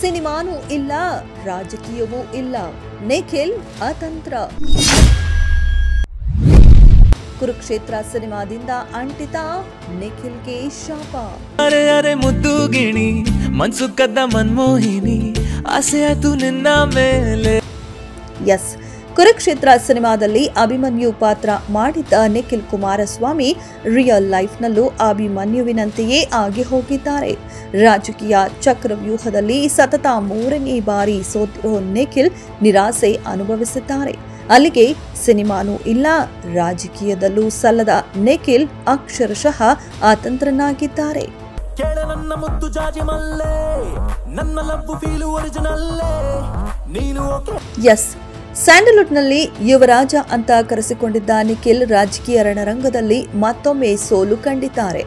ಸಿನಿಮಾನೂ ಇಲ್ಲ, ರಾಜಕೀಯವೂ ಇಲ್ಲ, ನಿಖಿಲ್ ಅತಂತ್ರ. ಕುರುಕ್ಷೇತ್ರ ಸಿನಿಮಾದಿಂದ ಅಂಟಿತ ನಿಖಿಲ್ಗೆ ಶಾಪ. ಅರೆ ಅರೆ ಮುದ್ದು ಗಿಣಿ ಮನ್ಸು ಕದ್ದ ಮನ್ಮೋಹಿನಿ ಆಸೆ ಆಯ್ತು ನಿನ್ನ ಮೇಲೆ. ಎಸ್, ಕುರುಕ್ಷೇತ್ರ ಸಿನಿಮಾದಲ್ಲಿ ಅಭಿಮನ್ಯು ಪಾತ್ರ ಮಾಡಿದ್ದ ನಿಖಿಲ್ ಕುಮಾರಸ್ವಾಮಿ ರಿಯಲ್ ಲೈಫ್ನಲ್ಲೂ ಅಭಿಮನ್ಯುವಿನಂತೆಯೇ ಆಗಿ ಹೋಗಿದ್ದಾರೆ. ರಾಜಕೀಯ ಚಕ್ರವ್ಯೂಹದಲ್ಲಿ ಸತತ 3ನೇ ಬಾರಿ ಸೋತಿರೋ ನಿಖಿಲ್ ನಿರಾಸೆ ಅನುಭವಿಸಿದ್ದಾರೆ. ಅಲ್ಲಿಗೆ ಸಿನಿಮಾನೂ ಇಲ್ಲ, ರಾಜಕೀಯದಲ್ಲೂ ಸಲ್ಲದ ನಿಖಿಲ್ ಅಕ್ಷರಶಃ ಅತಂತ್ರನಾಗಿದ್ದಾರೆ. ನನ್ನ ಮುದ್ದು ಜಾಜಿ ಮಲ್ಲೆ ನನ್ನ ಲವ್ ಫೀಲ್ ಒರಿಜಿನಲ್ಲೇ ನೀನು. ಎಸ್, ಸ್ಯಾಂಡಲ್ವುಡ್ನಲ್ಲಿ ಯುವರಾಜ ಅಂತ ಕರೆಸಿಕೊಂಡಿದ್ದ ನಿಖಿಲ್ ರಾಜಕೀಯ ರಣರಂಗದಲ್ಲಿ ಮತ್ತೊಮ್ಮೆ ಸೋಲು ಕಂಡಿದ್ದಾರೆ.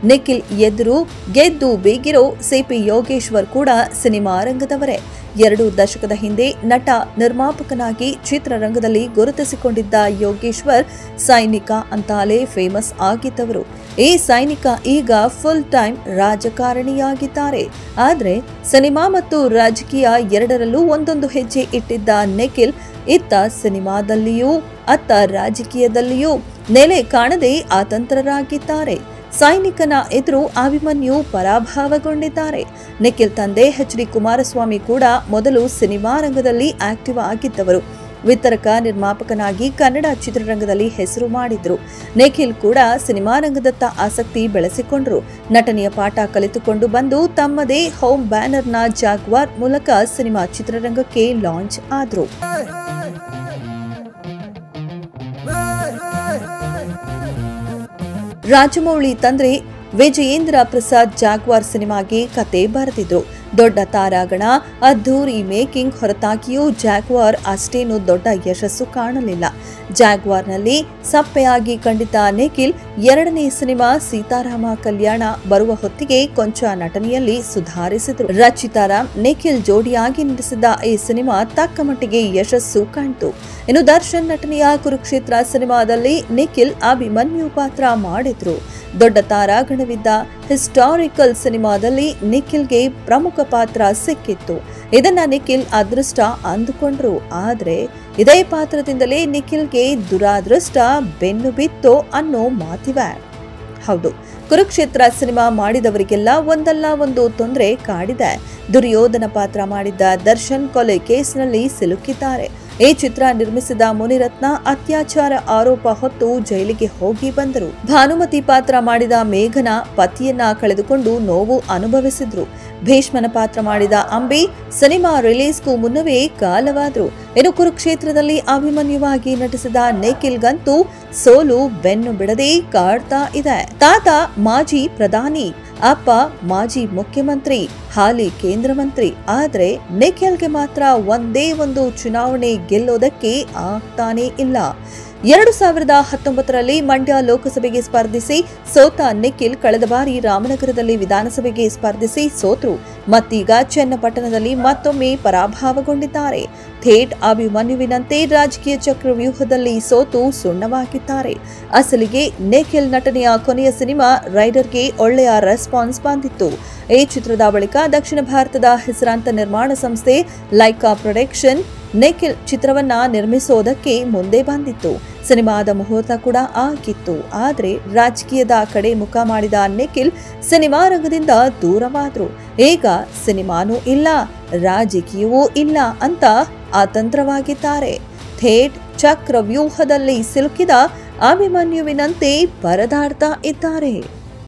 ನಿಖಿಲ್ ಎದುರು ಗೆದ್ದು ಬೀಗಿರೋ ಸಿಪಿ ಯೋಗೇಶ್ವರ್ ಕೂಡ ಸಿನಿಮಾ ರಂಗದವರೇ. 2 ದಶಕದ ಹಿಂದೆ ನಟ ನಿರ್ಮಾಪಕನಾಗಿ ಚಿತ್ರರಂಗದಲ್ಲಿ ಗುರುತಿಸಿಕೊಂಡಿದ್ದ ಯೋಗೇಶ್ವರ್ ಸೈನಿಕ ಅಂತಾಲೇ ಫೇಮಸ್ ಆಗಿದ್ದವರು. ಈ ಸೈನಿಕ ಈಗ ಫುಲ್ ಟೈಮ್ ರಾಜಕಾರಣಿಯಾಗಿದ್ದಾರೆ. ಆದರೆ ಸಿನಿಮಾ ಮತ್ತು ರಾಜಕೀಯ ಎರಡರಲ್ಲೂ ಒಂದೊಂದು ಹೆಜ್ಜೆ ಇಟ್ಟಿದ್ದ ನಿಖಿಲ್ ಇತ್ತ ಸಿನಿಮಾದಲ್ಲಿಯೂ ಅತ್ತ ರಾಜಕೀಯದಲ್ಲಿಯೂ ನೆಲೆ ಕಾಣದೆ ಅತಂತ್ರರಾಗಿದ್ದಾರೆ. ಸೈನಿಕನ ಎದುರು ಅಭಿಮನ್ಯು ಪರಾಭವಗೊಂಡಿದ್ದಾರೆ. ನಿಖಿಲ್ ತಂದೆ ಎಚ್ ಡಿ ಕುಮಾರಸ್ವಾಮಿ ಕೂಡ ಮೊದಲು ಸಿನಿಮಾ ರಂಗದಲ್ಲಿ ಆಕ್ಟಿವ್ ಆಗಿದ್ದವರು. ವಿತರಕ ನಿರ್ಮಾಪಕನಾಗಿ ಕನ್ನಡ ಚಿತ್ರರಂಗದಲ್ಲಿ ಹೆಸರು ಮಾಡಿದ್ರು. ನಿಖಿಲ್ ಕೂಡ ಸಿನಿಮಾ ರಂಗದತ್ತ ಆಸಕ್ತಿ ಬೆಳೆಸಿಕೊಂಡ್ರು. ನಟನೆಯ ಪಾಠ ಕಲಿತುಕೊಂಡು ಬಂದು ತಮ್ಮದೇ ಹೋಮ್ ಬ್ಯಾನರ್ನ ಜಾಗ್ವಾರ್ ಮೂಲಕ ಸಿನಿಮಾ ಚಿತ್ರರಂಗಕ್ಕೆ ಲಾಂಚ್ ಆದ್ರು. ರಾಜಮೌಳಿ ತಂದ್ರೆ ವಿಜಯೇಂದ್ರ ಪ್ರಸಾದ್ ಜಾಗ್ವಾರ್ ಸಿನಿಮಾಗೆ ಕತೆ ಬರೆದಿದ್ರು. ದೊಡ್ಡ ತಾರಾಗಣ, ಅದ್ಧೂರಿ ಮೇಕಿಂಗ್ ಹೊರತಾಗಿಯೂ ಜಾಗ್ವಾರ್ ಅಷ್ಟೇನು ದೊಡ್ಡ ಯಶಸ್ಸು ಕಾಣಲಿಲ್ಲ. ಜಾಗ್ವಾರ್ನಲ್ಲಿ ಸಪ್ಪೆಯಾಗಿ ಕಂಡಿದ್ದ ನಿಖಿಲ್ 2ನೇ ಸಿನಿಮಾ ಸೀತಾರಾಮ ಕಲ್ಯಾಣ ಬರುವ ಹೊತ್ತಿಗೆ ಕೊಂಚ ನಟನೆಯಲ್ಲಿ ಸುಧಾರಿಸಿದ್ರು. ರಚಿತಾರಾಮ್ ನಿಖಿಲ್ ಜೋಡಿಯಾಗಿ ನಡೆಸಿದ ಈ ಸಿನಿಮಾ ತಕ್ಕ ಮಟ್ಟಿಗೆ ಯಶಸ್ಸು ಕಾಣ್ತು. ಇನ್ನು ದರ್ಶನ್ ನಟನೆಯ ಕುರುಕ್ಷೇತ್ರ ಸಿನಿಮಾದಲ್ಲಿ ನಿಖಿಲ್ ಅಭಿಮನ್ಯು ಪಾತ್ರ ಮಾಡಿದ್ರು. ದೊಡ್ಡ ತಾರಾಗಣವಿದ್ದ ಹಿಸ್ಟಾರಿಕಲ್ ಸಿನಿಮಾದಲ್ಲಿ ನಿಖಿಲ್ಗೆ ಪ್ರಮುಖ ಪಾತ್ರ ಸಿಕ್ಕಿತ್ತು. ಇದನ್ನ ನಿಖಿಲ್ ಅದೃಷ್ಟ ಅಂದುಕೊಂಡ್ರು. ಆದ್ರೆ ಇದೇ ಪಾತ್ರದಿಂದಲೇ ನಿಖಿಲ್ಗೆ ದುರಾದೃಷ್ಟ ಬೆನ್ನು ಬಿತ್ತೋ ಅನ್ನೋ ಮಾತಿವೆ. ಹೌದು, ಕುರುಕ್ಷೇತ್ರ ಸಿನಿಮಾ ಮಾಡಿದವರಿಗೆಲ್ಲ ಒಂದಲ್ಲ ಒಂದು ತೊಂದರೆ ಕಾಡಿದೆ. ದುರ್ಯೋಧನ ಪಾತ್ರ ಮಾಡಿದ್ದ ದರ್ಶನ್ ಕೊಲೆ ಕೇಸ್ನಲ್ಲಿ ಸಿಲುಕಿದ್ದಾರೆ. ಈ ಚಿತ್ರ ನಿರ್ಮಿಸಿದ ಮುನಿರತ್ನ ಅತ್ಯಾಚಾರ ಆರೋಪ ಹೊತ್ತು ಜೈಲಿಗೆ ಹೋಗಿ ಬಂದರು. ಭಾನುಮತಿ ಪಾತ್ರ ಮಾಡಿದ ಮೇಘನ ಪತಿಯನ್ನ ಕಳೆದುಕೊಂಡು ನೋವು ಅನುಭವಿಸಿದ್ರು. ಭೀಷ್ಮನ ಪಾತ್ರ ಮಾಡಿದ ಅಂಬಿ ಸಿನಿಮಾ ರಿಲೀಸ್ಗೂ ಮುನ್ನವೇ ಕಾಲವಾದ್ರು. ಇನ್ನು ಕುರುಕ್ಷೇತ್ರದಲ್ಲಿ ಅಭಿಮನ್ಯುವಾಗಿ ನಟಿಸಿದ ನಿಖಿಲ್ಗಂತೂ ಸೋಲು ಬೆನ್ನು ಬಿಡದೆ ಕಾಡ್ತಾ ಇದೆ. ತಾತ ಮಾಜಿ ಪ್ರಧಾನಿ, ಅಪ್ಪ ಮಾಜಿ ಮುಖ್ಯಮಂತ್ರಿ, ಹಾಲಿ ಕೇಂದ್ರ ಮಂತ್ರಿ. ಆದ್ರೆ ನಿಖಿಲ್ಗೆ ಮಾತ್ರ ಒಂದೇ ಒಂದು ಚುನಾವಣೆ ಗೆಲ್ಲೋದಕ್ಕೆ ಆಗ್ತಾನೇ ಇಲ್ಲ. 2019ರಲ್ಲಿ ಮಂಡ್ಯ ಲೋಕಸಭೆಗೆ ಸ್ಪರ್ಧಿಸಿ ಸೋತ ನಿಖಿಲ್ ಕಳೆದ ಬಾರಿ ರಾಮನಗರದಲ್ಲಿ ವಿಧಾನಸಭೆಗೆ ಸ್ಪರ್ಧಿಸಿ ಸೋತರು. ಮತ್ತೀಗ ಚನ್ನಪಟ್ಟಣದಲ್ಲಿ ಮತ್ತೊಮ್ಮೆ ಪರಾಭವಗೊಂಡಿದ್ದಾರೆ. ಥೇಟ್ ಅಭಿಮನ್ಯುವಿನಂತೆ ರಾಜಕೀಯ ಚಕ್ರವ್ಯೂಹದಲ್ಲಿ ಸೋತು ಸುಣ್ಣವಾಗಿದ್ದಾರೆ. ಅಸಲಿಗೆ ನಿಖಿಲ್ ನಟನೆಯ ಕೊನೆಯ ಸಿನಿಮಾ ರೈಡರ್ಗೆ ಒಳ್ಳೆಯ ರೆಸ್ಪಾನ್ಸ್ ಬಂದಿತ್ತು. ಈ ಚಿತ್ರದ ಬಳಿಕ ದಕ್ಷಿಣ ಭಾರತದ ಹೆಸರಾಂತ ನಿರ್ಮಾಣ ಸಂಸ್ಥೆ ಲೈಕಾ ಪ್ರೊಡಕ್ಷನ್ ನಿಖಿಲ್ ಚಿತ್ರವನ್ನ ನಿರ್ಮಿಸೋದಕ್ಕೆ ಮುಂದೆ ಬಂದಿತ್ತು. ಸಿನಿಮಾದ ಮುಹೂರ್ತ ಕೂಡ ಆಗಿತ್ತು. ಆದ್ರೆ ರಾಜಕೀಯದ ಕಡೆ ಮುಖ ಮಾಡಿದ ನಿಖಿಲ್ ಸಿನಿಮಾ ರಂಗದಿಂದ ದೂರವಾದ್ರು. ಈಗ ಸಿನಿಮಾನೂ ಇಲ್ಲ, ರಾಜಕೀಯವೂ ಇಲ್ಲ ಅಂತ ಅತಂತ್ರವಾಗಿದ್ದಾರೆ. ಥೇಟ್ ಚಕ್ರವ್ಯೂಹದಲ್ಲಿ ಸಿಲುಕಿದ ಅಭಿಮನ್ಯುವಿನಂತೆ ಪರದಾಡ್ತಾ ಇದ್ದಾರೆ.